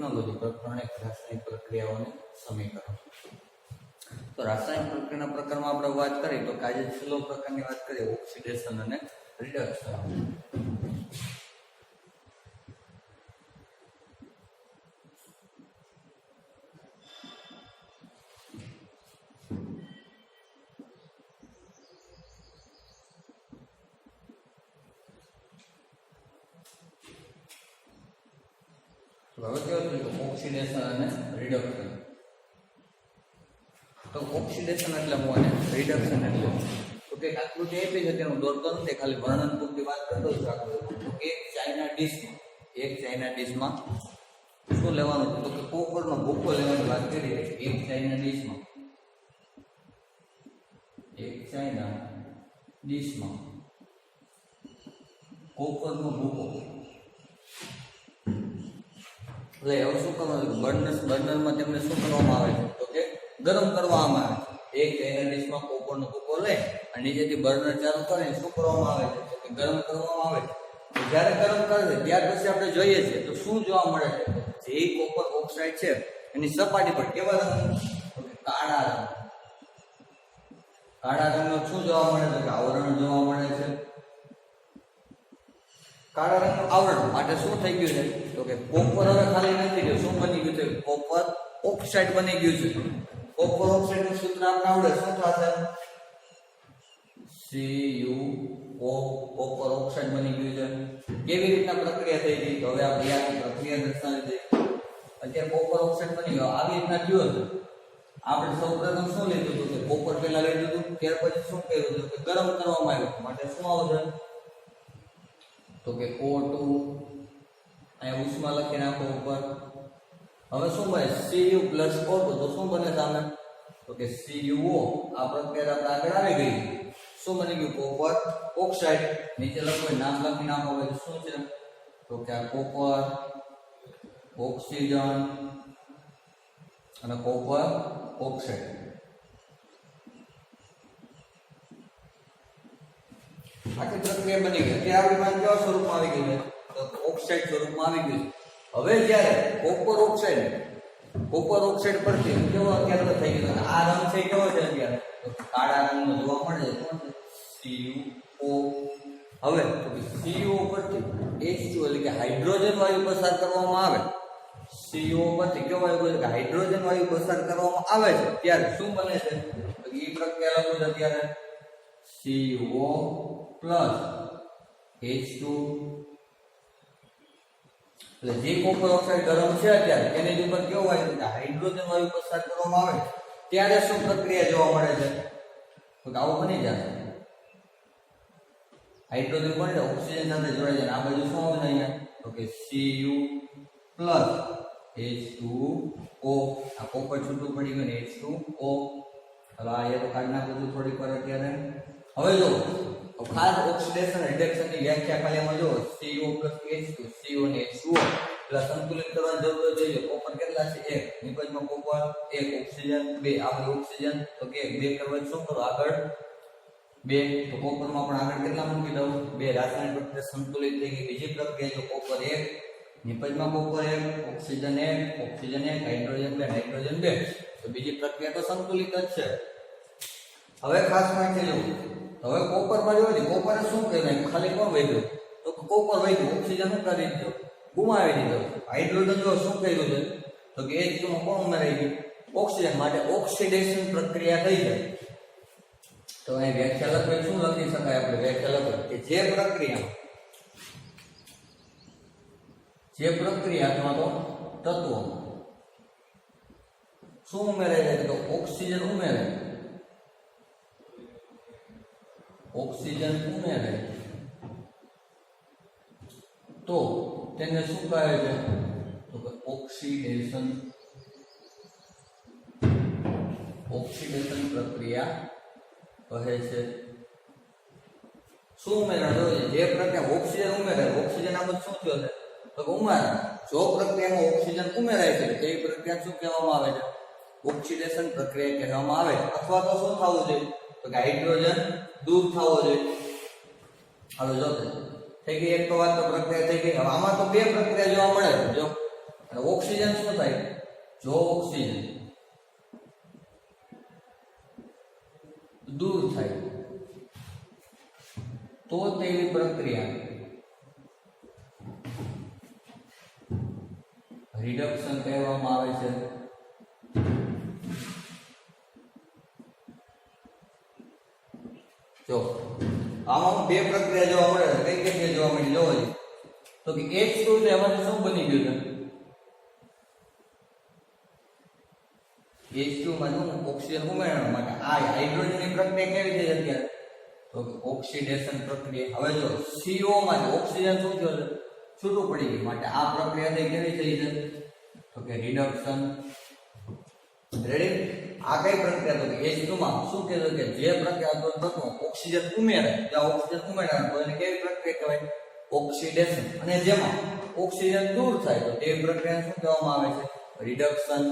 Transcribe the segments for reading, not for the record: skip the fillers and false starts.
Technology પ્રકરણ 1 રાસાયણિક પ્રક્રિયાઓનું સમીકરણ। તો રાસાયણિક પ્રક્રિયાના પ્રકારમાં આપણે વાત કરીએ તો આજે છેલ્લો પ્રકારની વાત કરીએ ઓક્સિડેશન અને રિડક્શન। હવે કેવું છે ઓક્સિડેશન અને રિડક્શન। તો ઓક્સિડેશન એટલે હું અને રિડક્શન એટલે તો કે આકૃતિ આપી છે તેનું દોરતો નથી, ખાલી વર્ણન પૂરતી વાત કરતો છું। આકૃતિ તો એક ચાઇના ડીશમાં શું લેવાનું છે તો કે કોપરનો ભૂકો લેવાની વાત કરી છે। એક ચાઇના ડીશમાં કોપરનો ભૂકો એટલે હવે શું કરવાનું બર્નરમાં તેમને શું કરવામાં આવે છે તો કે ગરમ કરવામાં આવે છે। એક ચાઇના ડીશમાં કોપરનો ભૂકો લે અને નીચેથી બર્નર ચાલુ કરીને શું કરવામાં આવે છે તો કે ગરમ કરવામાં આવે છે। જ્યારે ગરમ કરે છે ત્યાર પછી આપણે જોઈએ છીએ તો શું જોવા મળે છે જે કોપર ઓક્સાઇડ છે એની સપાટી પર કેવા રંગનું તો કે કાળા રંગનું શું જોવા મળે છે કે આવરણ જોવા મળે છે। કાળા રંગનું આવરણ માટે શું થઈ ગયું છે તો કે કોપર હવે ખાલી નથી ગયું, શું બની ગયું છે કોપર ઓક્સાઇડ બની ગયું છે। કોપર ઓક્સાઇડ નું સૂત્ર આપણે આવડે શું થશે CuO કોપર ઓક્સાઇડ બની ગયું છે। કેવી રીતના પ્રક્રિયા થઈ ગઈ તો હવે આપણે આ પ્રક્રિયા દર્શાવી દઈએ। અત્યારે કોપર ઓક્સાઇડ બની ગયો આવી રીતના થયો છે। આપણે સૌપ્રથમ શું લીધું હતું કે કોપર પહેલા લઈ લીધું, ત્યાર પછી શું કર્યું હતું કે ગરમ કરવામાં આવ્યું માટે શું આવશે તો કે O2 અહીંયા ઉષ્મા લખી નાખો ઉપર। હવે શું બને Cu+O2 તો શું બને સામે તો કે CuO આ પ્રક્રિયા આપણે આગળ આવી ગઈ। શું બની ગયું કોપર ઓક્સાઇડ, નીચે લખો નામ લખી નાખો હવે શું છે તો કે આ કોપર ઓક્સિજન અને કોપર ઓક્સાઇડ। આખી પ્રક્રિયા બની ગઈ। અત્યારે આપણી પાસે કેવા સ્વરૂપમાં આવી ગયું છે તો ઓક્સાઇડ સ્વરૂપમાં આવી ગયું છે। હવે જ્યારે કોપર ઓક્સાઇડ પરથી કેવો અત્યારે થઈ ગયો આ રંગ છે કેવો છે અત્યારે તો કાળા રંગનો જોવા મળે છે કોણ છે CuO। હવે તો CuO પરથી H2 એટલે કે હાઇડ્રોજન વાયુ પસાર કરવામાં આવે। CuO પરથી કેવો વાયુ છે કે હાઇડ્રોજન વાયુ પસાર કરવામાં આવે છે ત્યારે શું બને છે તો એ પ્રક્રિયા લખો છો ત્યારે CuO H2 એટલે જે કોપર ઓક્સાઇડ ગરમ છે અત્યારે તેની ઉપર કેવો વાયુ છે હાઇડ્રોજન વાયુ પસાર કરવામાં આવે ત્યારે શું પ્રક્રિયા જોવા મળે છે તો કે આવું બની જશે। હાઇડ્રોજન બને ઓક્સિજન સાથે જોડાઈ જાય આ બાજુ શું આવે અહીંયા તો કે Cu H2O આ કોપર છૂટું પડી ગયું ને H2O। હવે આ એ તો કાઢી નાખું છું થોડીક વાર અત્યારે। હવે જો ખાસ ઓક્સિડેશન રિડક્શન ની વ્યાખ્યા ખાલી એમાં જો Cu H2 Cu અને H2O એટલે સંતુલિત કરવાની જરૂર છે। કોપર કેટલા છે 1 નિપજમાં કોપર 1 ઓક્સિજન 2 આપણે ઓક્સિજન તો કે 2 કરવા શું કરો આગળ 2 તો કોપરમાં પણ આગળ કેટલા મૂકી દઉં 2 રાસાયણિક પ્રક્રિયા સંતુલિત થઈ ગઈ। બીજી પ્રક્રિયા જો કોપર 1 નિપજમાં કોપર 1 ઓક્સિજન 1 હાઇડ્રોજન 2 હાઇડ્રોજન 2 તો બીજી પ્રક્રિયા તો સંતુલિત જ છે। હવે ખાસ માહિતી લો હવે કોપરમાં જોઈ કોપરે શું કર્યું ખાલી કોણ વધ્યું તો કોપર વધ્યું ઓક્સિજન શું કરી દીધો ગુમાવી દીધો। હાઇડ્રોજન જો શું કર્યું છે તો કે H2 માં કોણ ઉમેરાઈ ગયું ઓક્સિજન માટે ઓક્સિડેશન પ્રક્રિયા થઈ જાય। તો અહીં વ્યાખ્યા લખવી શું લખી શકાય આપણે વ્યાખ્યા લખો કે જે પ્રક્રિયા અથવા તો તત્વો શું ઉમેરાય છે તો ઓક્સિજન ઉમેરાય તો તેને શું કહે છે તો કે ઓક્સિડેશન પ્રક્રિયા કહે છે। શું ઉમેરાય જે પ્રક્રિયા ઓક્સિજન ઉમેરાય ઓક્સિજન આમાં શું થયો છે તો કે ઉમેરાય જો પ્રક્રિયામાં ઓક્સિજન ઉમેરાય છે તે પ્રક્રિયા શું કહેવામાં આવે છે ઓક્સિડેશન પ્રક્રિયા કહેવામાં આવે। અથવા તો શું થવું જોઈએ તો કે હાઇડ્રોજન દૂર થવો જોઈએ। હવે જો થઈ ગઈ એક તો વાત તો પ્રક્રિયા થઈ ગઈ। હવે આમાં તો બે પ્રક્રિયા જોવા મળે જો અને ઓક્સિજન શું થાય? જો ઓક્સિજન દૂર થાય તો તેવી પ્રક્રિયા રિડક્શન કહેવામાં આવે છે. જો આમાં બે પ્રક્રિયા જોવા મળે છે. કઈ કઈ જોવા મળી? જોવો તો કે H2 છે એમાંથી શું બની ગયું છે? H2 માં શું ઓક્સિજન ઉમેરવા માટે આ હાઇડ્રોજનની પ્રક્રિયા કેવી થઈ અત્યારે? તો કે ઓક્સિડેશન પ્રક્રિયા. હવે જો CO માં ઓક્સિજન શું થયું છે? છૂટું પડી ગયું. માટે આ પ્રક્રિયા થઈ કેવી થઈ છે? તો કે રિડક્શન. રેડી? આ કઈ પ્રક્રિયા? તો કે H2 માં શું કહેવાય કે જે પ્રક્રિયા થતો ઓક્સિજન ઉમેરે, ત્યાં ઓક્સિજન ઉમેરાય તો એને કેવી પ્રક્રિયા કહેવાય? ઓક્સિડેશન. અને જેમાં ઓક્સિજન દૂર થાય તો તે પ્રક્રિયા શું કહેવામાં આવે છે? રિડક્શન.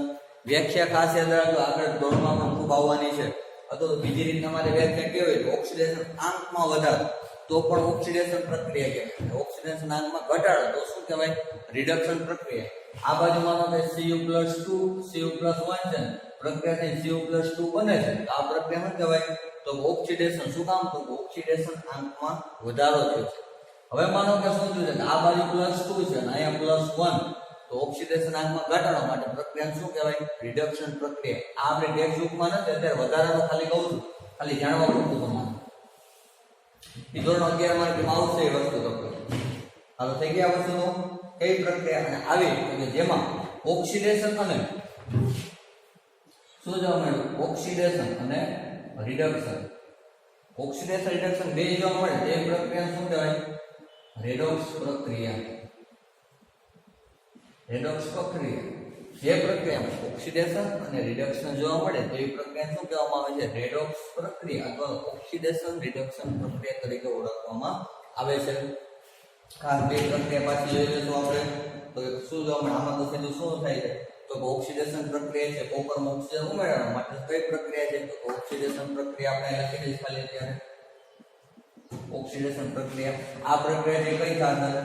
વ્યાખ્યા ખાસ યાદ રાખજો, આગળ દોડવામાં ખૂબ આવવાની છે. અથવા બીજી રીત તમારે વ્યાખ્યા કેવી હોય? ઓક્સિડેશન આંકમાં વધારો તો પણ ઓક્સિડેશન પ્રક્રિયા કહેવાય. ઓક્સિડેશન આંકમાં ઘટાડો તો શું કહેવાય? રિડક્શન પ્રક્રિયા. આ બાજુ માનો કે Cu+2 Cu+1 છે, પ્રક્રિયાથી Cu+2 બને છે. આ પ્રક્રિયા શું કહેવાય? તો ઓક્સિડેશન. શું કામ? તો ઓક્સિડેશન આંકમાં વધારો થયો છે. હવે માનો કે શું થયું છે? આ બાજુ +2 છે અને અહીંયા +1 તો ઓક્સિડેશન આંકમાં ઘટાડો માટે પ્રક્રિયા શું કહેવાય? રિડક્શન પ્રક્રિયા. આ આપણે ટેક્સ્ટ બુકમાં નથી, અત્યારે વધારાનો ખાલી કહું છું, ખાલી જાણવા પૂરતું તમારે. એ ધોરણ 11 માં આવશે એ વસ્તુ તો. હાલો થઈ ગયા વસ્તુ તો કઈ પ્રક્રિયા અને આવી કે જેમાં ઓક્સિડેશન અને શું જોવા મળ્યું? ઓક્સિડેશન અને રિડક્શન. ઓક્સિડેશન રિડક્શન બે જોવા મળે તે પ્રક્રિયા શું કહેવાય? રેડોક્સ પ્રક્રિયા. રેડોક્સ પ્રક્રિયા. જે પ્રક્રિયામાં ઓક્સિડેશન અને રિડક્શન જોવા મળે તેવી પ્રક્રિયા શું કહેવામાં આવે છે? રેડોક્સ પ્રક્રિયા અથવા ઓક્સિડેશન રિડક્શન પ્રક્રિયા તરીકે ઓળખવામાં આવે છે. ખાસ બે પ્રક્રિયા પાછી જોઈ લઈશું આપણે. તો શું જોવા મળે? આમાં તો સીધું શું થાય છે? તો ઓક્સિડેશન પ્રક્રિયા છે. કોપરમાં ઓક્સિજન ઉમેરવા માટે કઈ પ્રક્રિયા છે? તો ઓક્સિડેશન પ્રક્રિયા આપણે લખી દઈશું ખાલી અત્યારે. ઓક્સિડેશન પ્રક્રિયા. આ પ્રક્રિયા જે કઈ થાય?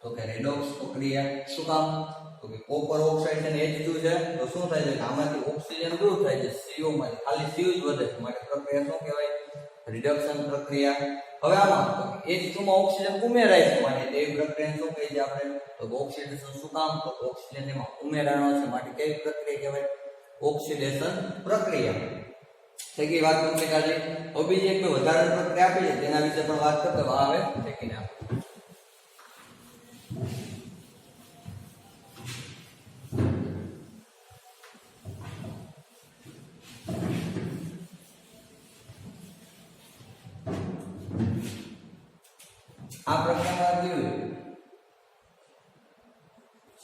તો કે રેડોક્સ પ્રક્રિયા. શું કામ? તો કે કોપર ઓક્સાઇડ છે ને H2 છે તો શું થાય છે? આમાંથી ઓક્સિજન દૂર થાય છે, CO માંથી ખાલી CO જ વધે છે. માટે પ્રક્રિયા શું કહેવાય? રિડક્શન પ્રક્રિયા. હવે આમાં H2 માં ઓક્સિજન ઉમેરાય છે માટે તે પ્રક્રિયા શું કહે છે આપણે? તો ઓક્સિડેશન. શું કામ? તો ઓક્સિજન એમાં ઉમેરાનો છે માટે કઈ પ્રક્રિયા કહેવાય? ઓક્સિડેશન પ્રક્રિયા. થઈ ગઈ વાત તમને કાઢી. હવે બીજી એક વધારાની પ્રક્રિયા આપી છે તેના વિશે પણ વાત કરતો આવે શીખીને આપણે. આ પ્રક્રિયામાં કેવું?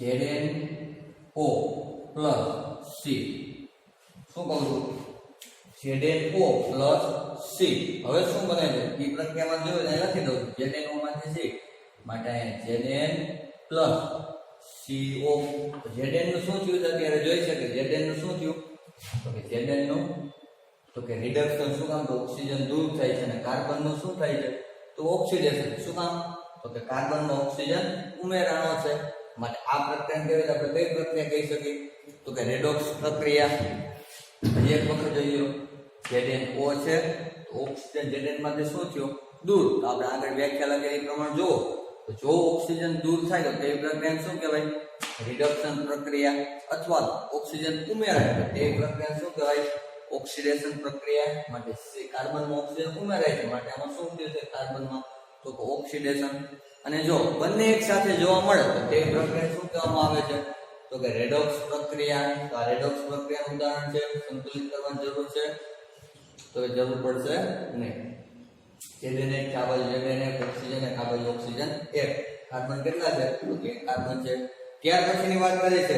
ZnO+C. શું કહું છું? ZnO+C. હવે શું બને છે? એ પ્રક્રિયામાં જોયું ને લખી દઉં. ZnO માંથી C માટે Zn+CO. Zn નું શું થયું અત્યારે જોઈ શકે? Zn નું શું થયું? તો કે Zn નું તો કે રિડક્શન. શું કામ? તો ઓક્સિજન દૂર થાય છે અને કાર્બન નું શું થાય છે? તો ઓક્સિડેશન. શું કામ? તો કે કાર્બન માં ઓક્સિજન ઉમેરાનો છે માટે આ પ્રક્રિયા કહેવાય. આપણે કઈ પ્રક્રિયા કહી શકીએ? તો કે રેડોક્સ પ્રક્રિયા. હજી એક વખત જોઈએ. ZnO છે તો ઓક્સિજન Zn માંથી શું થયું? દૂર. તો આપણે આગળ વ્યાખ્યા લખેલી પ્રમાણે જુઓ તો જો ઓક્સિજન દૂર થાય તો તે પ્રક્રિયા શું કહેવાય? રિડક્શન પ્રક્રિયા. અથવા ઓક્સિજન ઉમેરાય તો તે પ્રક્રિયા શું કહેવાય? ઓક્સિડેશન પ્રક્રિયા. માટે કાર્બનમાં ઓક્સિજન ઉમેરાય છે માટે આમાં શું થયું છે? કાર્બનમાં તો કે ઓક્સિડેશન. અને જો બંને એક સાથે જોવા મળે તો તે પ્રક્રિયા શું કહેવામાં આવે છે? તો કે રેડોક્સ પ્રક્રિયા. તો આ રેડોક્સ પ્રક્રિયાનું ઉદાહરણ છે. સંતુલિત કરવાની જરૂર છે તો એ જરૂર પડશે નહીં. Zn એક આ બાજુ Zn એક ઓક્સિજન એક આ બાજુ ઓક્સિજન એક. કાર્બન કેટલા છે? તો કે કાર્બન છે. ત્યાર પછીની વાત કરે છે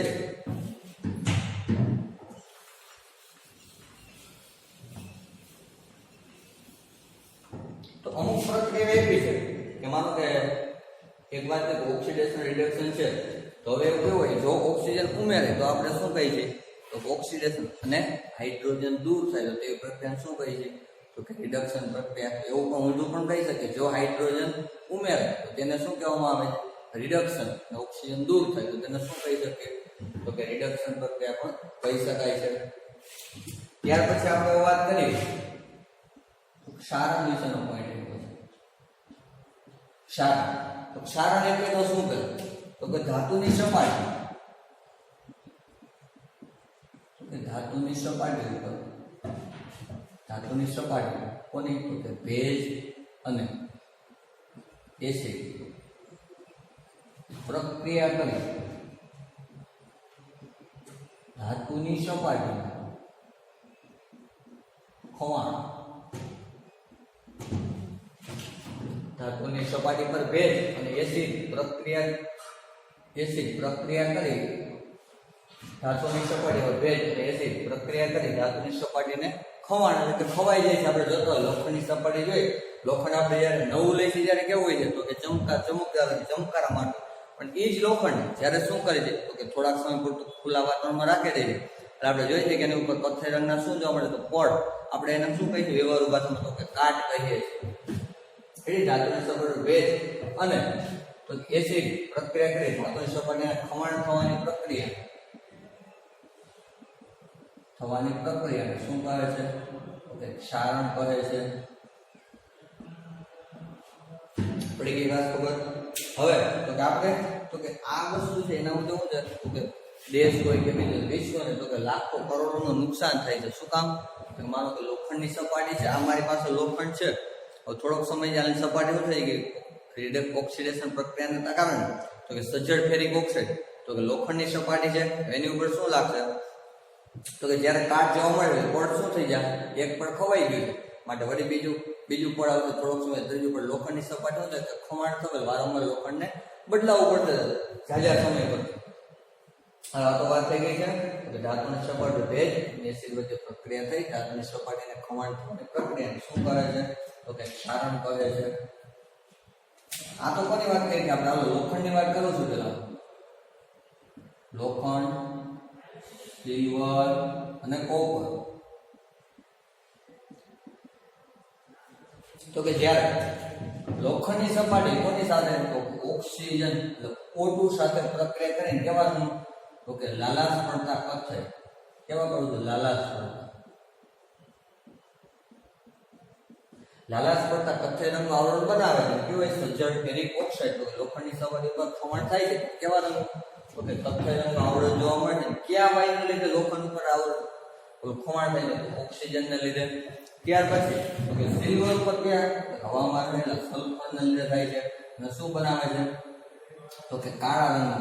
તો અમુક પ્રક્રિયા એવી છે કે માનો કે એક વાત છે ઓક્સિડેશન રિડક્શન છે તો હવે એવું કેવું હોય? જો ઓક્સિજન ઉમેરે તો આપણે શું કહીએ છીએ? તો ઓક્સિડેશન. અને હાઇડ્રોજન દૂર થાય તો તે પ્રક્રિયા શું કહી છે? તો કે રિડક્શન પ્રક્રિયા. એવું પણ ઊંધું પણ કહી શકીએ. જો હાઇડ્રોજન ઉમેરે તો તેને શું કહેવામાં આવે? રિડક્શન. અને ઓક્સિજન દૂર થાય તો તેને શું કહી શકીએ? તો કે રિડક્શન પ્રક્રિયા પણ કહી શકાય છે. ત્યાર પછી આપણે વાત કરી ક્ષારણ વિશેનો પોઈન્ટ છે. ક્ષારણ, તો ક્ષારણ એટલે તો શું કરે, તો કે ધાતુની સપાટી, ધાતુની સપાટી ઉપર, ધાતુની સપાટી કોની, તો કે ભેજ અને એસિડ પ્રક્રિયા કરી ધાતુની સપાટી ખોવાણ, ધાતુની સપાટી પર ભેજ અને એસિડ પ્રક્રિયા કરી ધાતુની સપાટી પર ભેજ અને એસિડ પ્રક્રિયા કરી ધાતુની સપાટીને ખવાણ એટલે કે ખવાઈ જાય છે. આપણે જોતો હોય લોખંડની સપાટી જોઈએ, લોખંડ આપણે જયારે નવું લઈએ છીએ ત્યારે કેવું હોય છે, તો કે ચમકારા માટે, પણ એ જ લોખંડ જ્યારે શું કરે છે, તો કે થોડાક સમય પૂરતું ખુલ્લા વાતાવરણમાં રાખી દે છે. એટલે આપણે જોઈએ છીએ કે એની ઉપર કથ્થઈ રંગના શું જોવા મળે, તો પડ, આપણે એને શું કહીએ છીએ વ્યવહારુ ભાષામાં, તો કે કાટ કહીએ છીએ. એ ધાતુની સપાટી ભેજ અને તો એસિડ પ્રક્રિયા કરી ધાતુની સપાટીને ખવાણ થવાની પ્રક્રિયાને શું કહે છે, તો કે ક્ષારણ કહે છે. પડી ગઈ વાત ખબર? હવે તો કે આપણે તો કે આ વસ્તુ છે એના હું કેવું છે, તો કે દેશ હોય કે બીજું વિશ્વને તો કે લાખો કરોડોનું નુકસાન થાય છે. શું કામ? તો માનો કે લોખંડની સપાટી છે, આ મારી પાસે લોખંડ છે, હવે થોડોક સમય જ્યારે સપાટી શું થઈ ગઈ, રિડક્શન ઓક્સિડેશન પ્રક્રિયાના કારણે તો કે સજ્જડ ફેરિક ઓક્સાઇડ, તો કે લોખંડની સપાટી છે એની ઉપર શું લાગશે, તો કે જ્યારે કાટ જોવા મળે પડ શું થઈ જાય, એક પડ ખવાઈ ગયું છે, માટે વળી બીજું પડ આવશે, થોડોક સમય ત્રીજું પડ. લોખંડની સપાટી શું થાય કે ખવાણ થવે, વારંવાર લોખંડને બદલાવવું પડશે ઝાઝા સમય પર. હવે આ તો વાત થઈ ગઈ છે કે ધાતુની સપાટી ભેજ એસિડ વચ્ચે પ્રક્રિયા થઈ ધાતુની સપાટીને ખવાણ થવાની પ્રક્રિયાને શું કરે છે, તો કે ક્ષારણ કહે છે. આ તો કોની વાત કરી કે આપણે લોખંડની વાત કરું છું. પેલા લોખંડ, સિલ્વર અને કોપર, તો કે જ્યારે લોખંડની સપાટી કોની સાથે, તો ઓક્સિજન O2 સાથે પ્રક્રિયા કરીને કેવાનું, તો કે લાલાશ પડતા કથ્થઈ, કેવા કરું છું, લાલાશ પડતા કથ્થઈ રંગનું આવરણ બનાવે છે. કેવું હોય, સજ્જડ ફેરિક ઓક્સાઇડ, તો કે લોખંડની સપાટી પર ખમણ થાય છે, કેવા રંગ, તો કે કથ્થઈ રંગનું આવરણ જોવા મળે છે. કયા વાયુને લીધે લોખંડ ઉપર આવરણ ખમણ થાય છે, ઓક્સિજનને લીધે. ત્યાર પછી તો કે સિલ્વર પર હવામાં રહેલા સલ્ફરને લીધે થાય છે, અને શું બનાવે છે, તો કે કાળા રંગનો.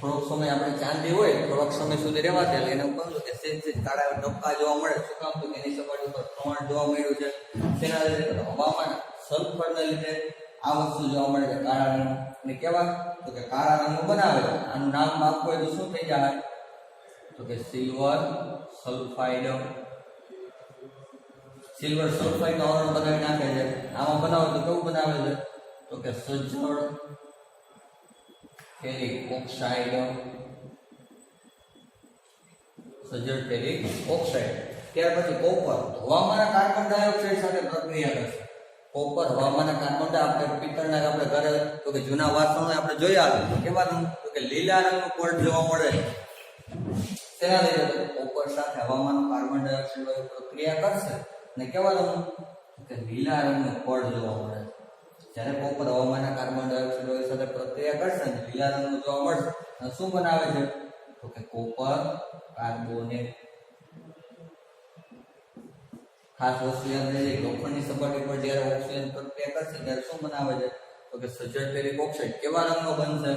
થોડોક સમય આપણે ચાંદી હોય થોડોક સમય સુધી રહેવા દે એટલે એને કહું કે સેજ કાળા ટપકા જોવા મળે. શું કામ, તો કે એની સપાટી ઉપર ખમણ જોવા મળ્યું છે. તેના લીધે હવામાન સલ્ફરને લીધે આ વસ્તુ જોવા મળે છે, કાળા રંગ. અને કેવા, તો કે કાળા રંગનું બનાવે છે. આનું નામ આપવું હોય તો શું થઈ જાય, તો કે સિલ્વર સલ્ફાઇડ. સિલ્વર સલ્ફાઇડ આવરણ બનાવી નાખે છે. આમાં બનાવે તો કેવું બનાવે છે, તો કે સજ્જડ ફેરિક ઓક્સાઇડ, સજ્જડ ફેરિક ઓક્સાઇડ. ત્યાર પછી કોપર, હવામાંના કાર્બન ડાયોક્સાઇડ સાથે પ્રક્રિયા કરશે. કોપર હવામાંના કાર્બન ડાયોક્સાઇડ, પિત્તળના આપણે ઘરે તો કે જૂના વાસણો આપણે જોયા તો કેવાનું, તો કે લીલા રંગનું પડ જોવા મળે. તેના લીધે કોપર સાથે હવામાનનું કાર્બન ડાયોક્સાઇડ વાયુ પ્રક્રિયા કરશે અને કેવાનું, કે લીલા રંગનું પડ જોવા મળે. જ્યારે કોપર હવામાનના કાર્બન ડાયોક્સાઇડ વાયુ સાથે પ્રક્રિયા કરશે અને લીલા રંગનું જોવા મળશે, અને શું બનાવે છે, તો કે કોપર કાર્બોનેટ. ખાસ વસ્તુ યાદ રહેશે, લોખંડની સપાટી પર જ્યારે ઓક્સિજન પ્રક્રિયા કરશે ત્યારે શું બનાવે છે, તો કે સજ્જડ ફેરિક ઓક્સાઇડ. કેવા રંગનો બનશે,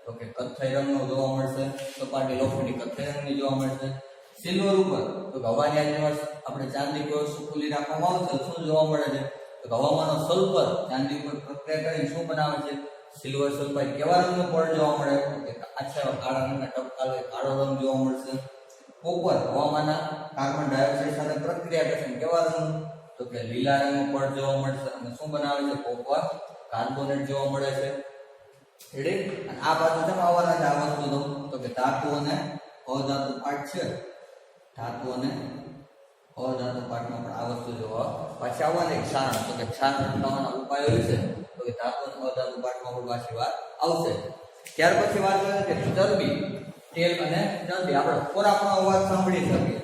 તો કે કથ્થઈ રંગનો જોવા મળશે. સપાટી લોખંડની કથ્થઈ રંગની જોવા મળશે. સિલ્વર ઉપર તો હવાની આજુબાજુ આપણે ચાંદી કોઈ વસ્તુ ખુલ્લી રાખવામાં આવશે શું જોવા મળે છે, તો હવામાંનો સલ્ફર ચાંદી ઉપર પ્રક્રિયા કરીને શું બનાવે છે, સિલ્વર સલ્ફાઇડ. કેવા રંગનો પડ જોવા મળે, કે આછા કાળા રંગના ટપકા કાળો રંગ જોવા મળશે. કોપર હવામાંના કાર્બન ડાયોક્સાઇડ સાથે પ્રક્રિયા કરશે, કેવા રંગ, તો કે લીલા રંગનો પડ જોવા મળશે. અને શું બનાવે છે, કોપર કાર્બોનેટ જોવા મળે છે. રેડી. અને આ બાજુ કેમ આવવાના છે આ વસ્તુ, તો કે ધાતુ અને અધાતુ પાઠ છે. ધાતુ અને અધાતુ પાઠમાં પણ આ વસ્તુ જોવા પાછી આવવાની. ક્ષારણ, તો કે ક્ષારણ થવાના ઉપાયો વિશે તો કે ધાતુ અને અધાતુ પાઠમાં પણ પાછી વાત આવશે. ત્યાર પછી વાત કરે કે ચરબી તેલ અને ચરબી આપણે ખોરાકનો અવાજ સાંભળી શકીએ.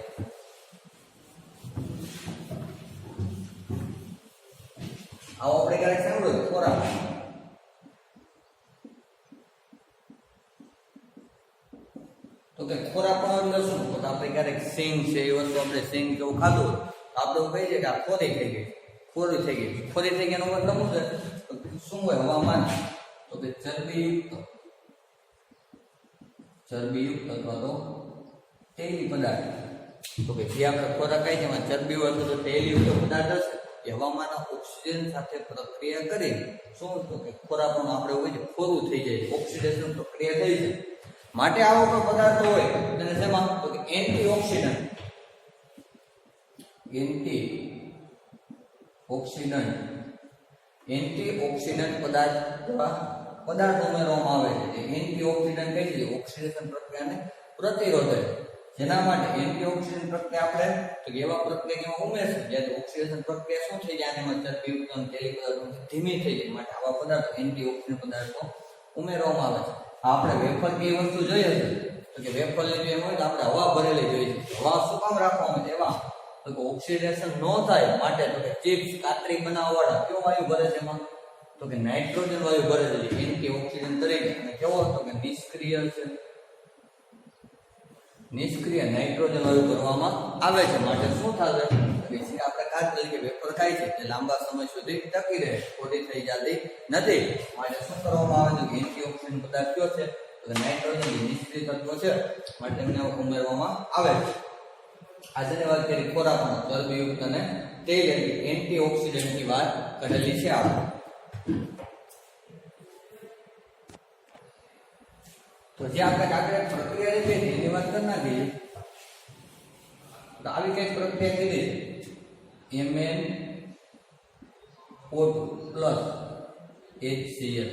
આવો આપણે ક્યારેક સાંભળ્યો ખોરાક. તો કે ખોરાક એટલે શું? તો આપણે ક્યારેક સિંગ છે એ વસ્તુ આપણે સિંગ જેવું ખાધું તો આપણે એવું કહીએ કે આ ખોરી થઈ ગઈ, ખોરી થઈ ગઈ. ખોરી થઈ ગયાનો મતલબ શું છે? શું હોય હવામાન? તો કે ચરબીયુક્ત અથવા તો તેલી પદાર્થ. તો કે જે આપણે ખોરાક ખાઈએ છીએ એમાં ચરબી હોય તો તેલીયુક્ત પદાર્થ હશે એ હવામાનના ઓક્સિજન સાથે પ્રક્રિયા કરી શું તો કે ખોરાકનું આપણે એવું કહીએ ખોરું થઈ જાય, ઓક્સિડેશન પ્રક્રિયા થઈ જાય. માટે આવો કોઈ પદાર્થો હોય તેને શેમાં? તો કે એન્ટીઓક્સિડન્ટ પદાર્થ ઉમેરવામાં આવે છે. એન્ટીઓક્સિડન્ટ કઈ છે? ઓક્સિડેશન પ્રક્રિયાને પ્રતિરોધે. જેના માટે એન્ટીઓક્સિડન્ટ પ્રક્રિયા આપણે તો એવા પ્રક્રિયામાં ઉમેરશું જ્યારે ઓક્સિડેશન પ્રક્રિયા શું થઈ જાય એમાં ચરબીયુક્ત અને તેલી પદાર્થો ધીમી થઈ જાય. માટે આવા પદાર્થો એન્ટીઓક્સિડન્ટ પદાર્થો ઉમેરવામાં આવે છે. આપણે વેફર કે વસ્તુ જોઈએ છે તો કે વેફર લેવી એમ હોય તો આપણે હવા ભરેલી જોઈએ છે. હવા શું કામ રાખવામાં આવે? એવા તો કે ઓક્સિડેશન ન થાય માટે. તો કે ચિપ્સ કાતરી બનાવવા વાળા કેવો વાયુ ભરે છે એમાં? તો કે નાઇટ્રોજન વાયુ ભરે છે એન્ટીઓક્સિડન્ટ તરીકે. અને કેવો હતો કે નિષ્ક્રિય છે, નિષ્ક્રિય નાઇટ્રોજન વાયુ ભરવામાં આવે છે. માટે શું થશે કે જે આપણે ખાસ તરીકે વેફર ખાય છે તે લાંબા સમય સુધી ટકી રહે, ખોટી થઈ જતી નથી. માટે શું કરવામાં આવે છે? એન્ટીઓક્સિડન્ટ પદાર્થ કયો છે? તો નાઇટ્રોજન નિષ્ક્રિય તત્વ છે માટે તેમને ઉમેરવામાં આવે છે. આજની વાત કરી ખોરાકમાં ચરબીયુક્ત અને તેલ એટલે એન્ટીઓક્સિડન્ટની વાત કરેલી છે આપણે. તો જે આપણે આગળ પ્રક્રિયા છે એની વાત કરી નાખીએ તો આવી કઈ પ્રક્રિયા કીધી છે MnO2 પ્લસ HCl.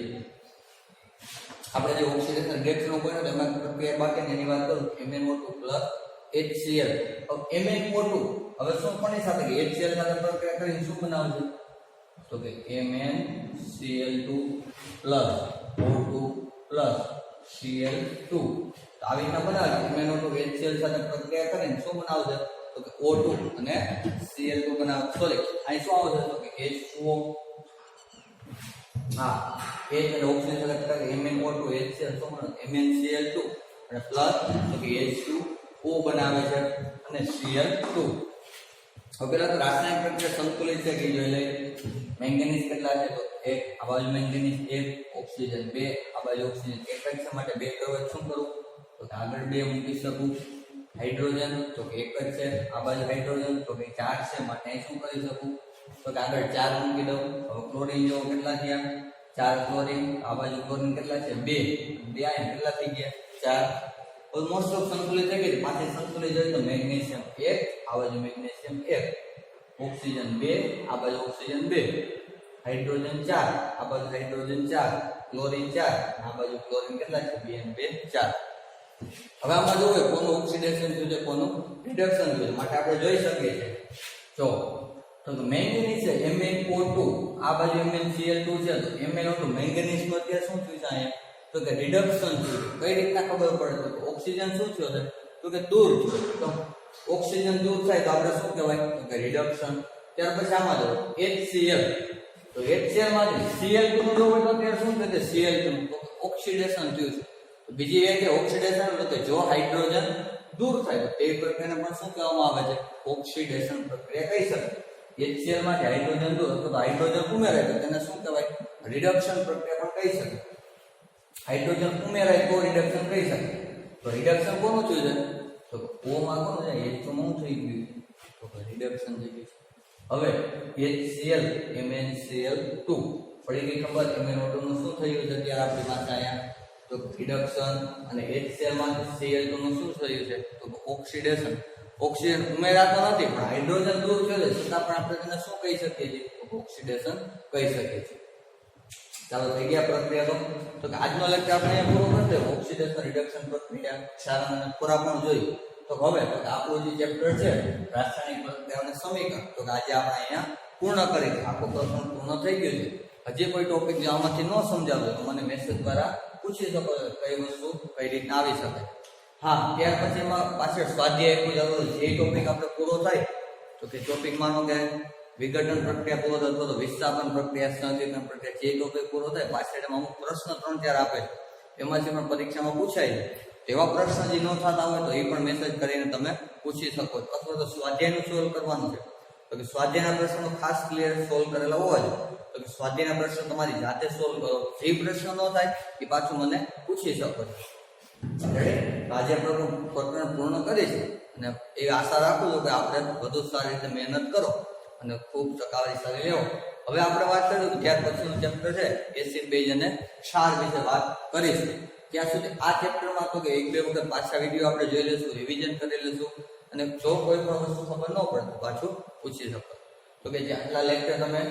આપણે જે ઓક્સિડેશન રિએક્શન કોઈ નથી એમાં પ્રક્રિયા બાકી એની વાત કરું MnO2 પ્લસ HCl. હવે MnO2 હવે શું કોની સાથે કે HCl સાથે પ્રક્રિયા કરીને શું બનાવશે? તો કે MnCl2 plus O2 plus Cl2. તો આવી રીતના બનાવે MnO2 HCl સાથે પ્રક્રિયા કરીને શું બનાવશે? તો કે O2 અને Cl2 બનાવે. સોરી અહીં શું આવશે? તો કે H2O. હા H અને ઓક્સિજન સાથે પ્રક્રિયા MnO2 HCl શું બનાવે? MnCl2 અને પ્લસ તો કે H2O બનાવે છે અને Cl2. હવે પેલા તો રાસાયણિક પ્રક્રિયા સંતુલિત છે કે જોઈ લઈએ. મેંગેનીઝ કેટલા છે? તો 1 આ બાજુ મેંગેનીઝ 1 ઓક્સિજન 2 આ બાજુ ઓક્સિજન 1 પરીક્ષા માટે 2 કરવા શું કરું? તો કે આગળ 2 મૂકી શકું. હાઇડ્રોજન તો કે 1 જ છે, આ બાજુ હાઇડ્રોજન તો કે 4 છે માટે અહીં શું કરી શકું? તો કે આગળ 4 મૂકી દઉં. હવે ક્લોરીન જો કેટલા થયા? 4 ક્લોરીન. આ બાજુ ક્લોરીન કેટલા છે? 2 આયન કેટલા થઈ ગયા? 4. ઓલમોસ્ટ સંતુલિત થઈ ગઈ. પાછી સંતુલિત જોઈએ તો મેગ્નેશિયમ 1 આ બાજુ મેગ્નેશિયમ 1 ઓક્સિજન 2 આ બાજુ ઓક્સિજન 2 હાઇડ્રોજન 4 આ બાજુ હાઇડ્રોજન 4 ક્લોરીન 4 આ બાજુ ક્લોરીન કેટલા છે? 2 અને 2 4. હવે આમાં જોવે કોનું ઓક્સિડેશન થયું છે કોનું રિડક્શન થયું છે. માટે આપણે જોઈ શકીએ છીએ જો તો મેંગેનીઝ છે MnO2 આ બાજુ MnCl2 છે તો MnO2 મેંગેનીઝ નું અત્યારે શું થયું છે અહીંયા? તો કે રિડક્શન થયું. કઈ રીતના ખબર પડે? તો ઓક્સિજન શું થયો છે? તો કે દૂર થયો. તો ઓક્સિજન દૂર થાય તો આપણે શું કહેવાય? તો કે રિડક્શન. ત્યાર પછી આમાં જો HCl તો HCl માંથી Cl2 નું જો હોય તો ત્યારે શું થાય? Cl2 ઓક્સિડેશન થયું છે. તો બીજી એક કે ઓક્સિડેશન એટલે કે જો હાઇડ્રોજન દૂર થાય તો તે પ્રક્રિયાને પણ શું કહેવામાં આવે છે? ઓક્સિડેશન પ્રક્રિયા કહી શકાય. HCl માંથી હાઇડ્રોજન દૂર અથવા તો હાઇડ્રોજન ઉમેરાય તો તેને શું કહેવાય? રિડક્શન પ્રક્રિયા પણ કહી શકાય. હાઇડ્રોજન ઉમેરાય તો રિડક્શન કહી શકાય. તો રિડક્શન કોનું થયું છે? તો O માં કોનું છે? H માં થઈ ગયું તો રિડક્શન થઈ ગયું. હવે HCl MnCl2 પડી ગઈ ખબર? MnO2 નું શું થયું છે ત્યારે આપણી પાસે આયા તો રિડક્શન અને HCl માંથી Cl2 નું શું થયું છે? તો ઓક્સિડેશન. ઓક્સિજન ઉમેરાતો નથી પણ હાઇડ્રોજન દૂર થયો છે છતાં પણ આપણે તેને શું કહી શકીએ છીએ? ઓક્સિડેશન કહી શકીએ છીએ. ચાલો થઈ ગયા પ્રક્રિયા તો કે આજનો લેક્ચર આપણે અહીંયા પૂરો કરી દે. ઓક્સિડેશન રિડક્શન પ્રક્રિયા ક્ષારણ અને ખોરાકનું જોયું. તો હવે તો આપણું જે ચેપ્ટર છે રાસાયણિક પ્રક્રિયા અને સમીકરણ તો આજે આપણે અહીંયા પૂર્ણ કરી આખો પ્રકરણ પૂર્ણ થઈ ગયું છે. હજી કોઈ ટોપિક જે આમાંથી ન સમજાવ્યો તો મને મેસેજ દ્વારા પૂછી શકો કઈ વસ્તુ કઈ રીતના આવી શકે. હા, ત્યાર પછી એમાં પાછળ સ્વાધ્યાય એટલું જ હતું. જે ટોપિક આપણે પૂરો થાય તો કે ટોપિક માનો કે વિઘટન પ્રક્રિયા પૂરો થાય અથવા તો વિસ્થાપન પ્રક્રિયા, સંયોજન પ્રક્રિયા, જે ટોપિક પૂરો થાય પાછળ એમાં અમુક પ્રશ્ન 3-4 આપે છે. એમાંથી પણ પરીક્ષામાં પૂછાય છે. એવા પ્રશ્ન જે ન થતા હોય તો એ પણ મેસેજ કરીને તમે પૂછી શકો છો. અથવા તો સ્વાધ્યાયનું સોલ્વ કરવાનું છે તો કે સ્વાધ્યાયના પ્રશ્નો ખાસ ક્લિયર સોલ્વ કરેલા હોવા જોઈએ. તો કે સ્વાધ્યાયના પ્રશ્નો તમારી જાતે સોલ્વ કરો. જે પ્રશ્ન ન થાય એ પાછું મને પૂછી શકો છો. આજે આપણે પ્રકરણ પૂર્ણ કરીશું અને એ આશા રાખું છું કે આપણે વધુ સારી રીતે મહેનત કરો અને ખૂબ ટકાવારી સારી લેવો. હવે આપણે વાત કરીશું ત્યાર પછીનું ચેપ્ટર છે એસિડ બેઝ અને ક્ષાર વિશે વાત કરીશું. ત્યાં સુધી આ ચેપ્ટરમાં તો કે 1-2 વખત પાછા વિડીયો આપણે જોઈ લઈશું, રિવિઝન કરી લઈશું અને જો કોઈ પણ વસ્તુ ખબર ન પડે તો પાછું પૂછી શકો. તો કે જે આટલા લેક્ચર તમે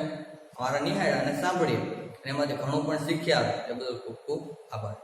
મારા નિહાળ્યા અને સાંભળ્યા અને એમાંથી ઘણું પણ શીખ્યા એ બદલ ખૂબ ખૂબ આભાર.